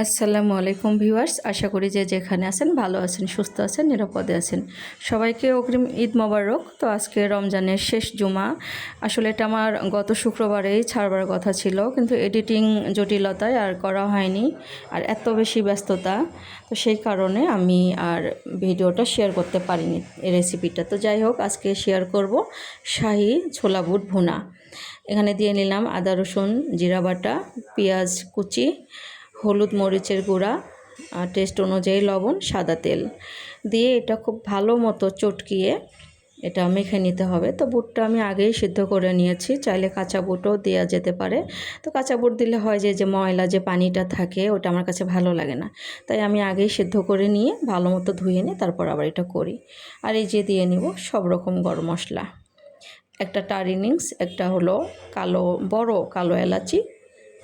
আসসালামু আলাইকুম ভিউয়ার্স, আশা করি যে যেখানে আছেন ভালো আছেন, সুস্থ আছেন, নিরাপদে আছেন। সবাইকে অগ্রিম ঈদ মোবারক। তো আজকে রমজানের শেষ জুমা। আসলে এটা আমার গত শুক্রবারেই ছাড়বার কথা ছিল, কিন্তু এডিটিং জটিলতায় আর করা হয়নি, আর এত বেশি ব্যস্ততা, তো সেই কারণে আমি আর ভিডিওটা শেয়ার করতে পারিনি এই রেসিপিটা। তো যাই হোক, আজকে শেয়ার করব শাহি ছোলা বুট ভুনা। এখানে দিয়ে নিলাম আদা রসুন জিরা বাটা, পেঁয়াজ কুচি, হলুদ মরিচের গুঁড়া, টেস্ট অনুযায়ী লবণ, সাদা তেল দিয়ে এটা খুব ভালো মতো চটকিয়ে এটা মেখে নিতে হবে। তো বুটটা আমি আগেই সিদ্ধ করে নিয়েছি, চাইলে কাঁচা বুটও দেওয়া যেতে পারে। তো কাঁচা বুট দিলে হয় যে ময়লা যে পানিটা থাকে ওটা আমার কাছে ভালো লাগে না, তাই আমি আগেই সিদ্ধ করে নিয়ে ভালো মতো ধুয়ে নিয়ে তারপর আবার এটা করি। আর এই যে দিয়ে নিব সব রকম গরম মশলা, একটা টারিনিংস, একটা হলো বড় কালো এলাচি,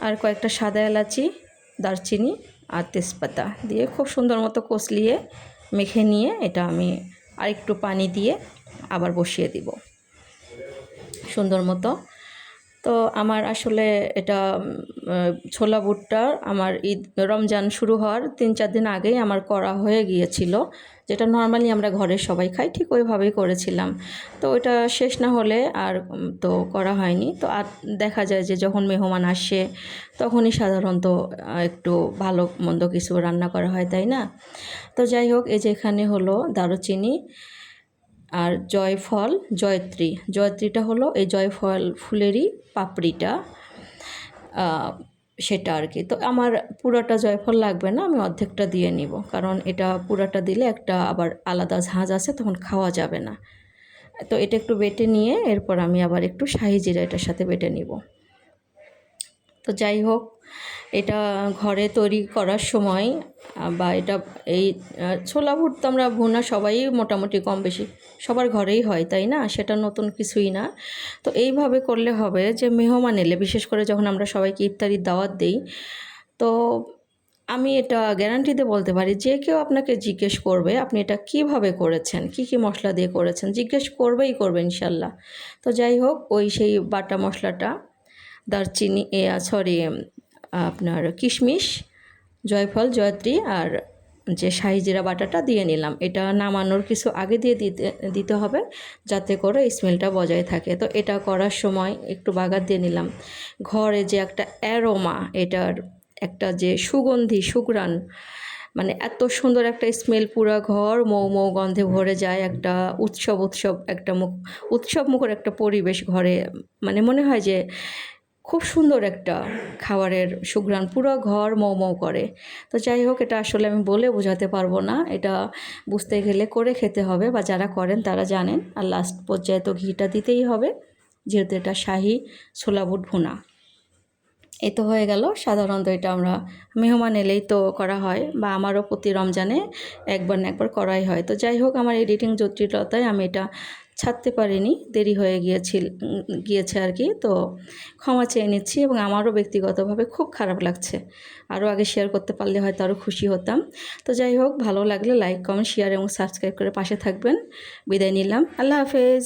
আর কয়েকটা সাদা এলাচি, দারচিনি আর তেজপাতা দিয়ে খুব সুন্দর মতো কষলিয়ে মেখে নিয়ে এটা আমি আরেকটু পানি দিয়ে আবার বসিয়ে দিব সুন্দর মতো। তো আমার আসলে এটা ছোলা বুটটা আমার রমজান শুরু হওয়ার 3-4 দিন আগেই আমার করা হয়ে গিয়েছিল, যেটা নর্মালি আমরা ঘরের সবাই খাই, ঠিক ওইভাবেই করেছিলাম। তো ওইটা শেষ না হলে আর তো করা হয়নি। তো আর দেখা যায় যে যখন মেহমান আসে তখনই সাধারণত একটু ভালো মন্দ কিছু রান্না করা হয়, তাই না? তো যাই হোক, এই যে এখানে হলো দারুচিনি আর জয়ত্রীটা হলো এই জয়ফল ফুলেরই পাপড়িটা, সেটা আর কি। তো আমার পুরোটা জয়ফল লাগবে না, আমি অর্ধেকটা দিয়ে নিব, কারণ এটা পুরোটা দিলে একটা আবার আলাদা ঝাঁজ আছে, তখন খাওয়া যাবে না। তো এটা একটু বেটে নিয়ে এরপর আমি আবার একটু শাহি জিরা এটার সাথে বেটে নিব। তো যাই হোক, এটা ঘরে তৈরি করার সময় বা এটা এই ছোলা বুট তো আমরা ভুনা সবাই মোটামুটি কম বেশি সবার ঘরেই হয়, তাই না? সেটা নতুন কিছুই না। তো এইভাবে করলে হবে যে মেহমান এলে, বিশেষ করে যখন আমরা সবাইকে ইফতারির দাওয়াত দিই, তো আমি এটা গ্যারান্টি দিয়ে বলতে পারি, যে কেউ আপনাকে জিজ্ঞেস করবে আপনি এটা কিভাবে করেছেন, কি কি মশলা দিয়ে করেছেন, জিজ্ঞেস করবে ইনশাল্লাহ। তো যাই হোক, সেই বাটা মশলাটা দারচিনি আপনার কিশমিশ, জয়ফল, জয়ত্রী আর যে শাহি জিরা বাটাটা দিয়ে নিলাম। এটা নামানোর কিছু আগে দিয়ে দিতে হবে, যাতে করে স্মেলটা বজায় থাকে। তো এটা করার সময় একটু বাগার দিয়ে নিলাম। ঘরে যে একটা অ্যারোমা, এটার একটা যে সুঘ্রাণ, মানে এত সুন্দর একটা স্মেল, পুরো ঘর মৌ মৌ গন্ধে ভরে যায়। একটা একটা উৎসব মুখর একটা পরিবেশ ঘরে, মানে মনে হয় যে খুব সুন্দর একটা খাবারের সুঘ্রাণ, পুরো ঘর মৌ মৌ করে। তো যাই হোক, এটা আসলে আমি বলে বোঝাতে পারবো না, এটা বুঝতে গেলে করে খেতে হবে, বা যারা করেন তারা জানেন। আর লাস্ট পর্যায়ে তো ঘিটা দিতেই হবে, যেহেতু এটা শাহি ছোলা বুট ভুনা। এই তো হয়ে গেল। সাধারণত এটা আমরা মেহমান এলেই তো করা হয়, বা আমারও প্রতি রমজানে একবার না একবার করাই হয়। তো যাই হোক, আমার এডিটিং জটিলতায় আমি এটা ছাড়তে পারিনি, দেরি হয়ে গিয়েছে আর কি। তো ক্ষমা চেয়ে নিচ্ছি, এবং আমারও ব্যক্তিগতভাবে খুব খারাপ লাগছে। আরও আগে শেয়ার করতে পারলে হয়তো আরও খুশি হতাম। তো যাই হোক, ভালো লাগলে লাইক, কমেন্ট, শেয়ার এবং সাবস্ক্রাইব করে পাশে থাকবেন। বিদায় নিলাম, আল্লাহ হাফেজ।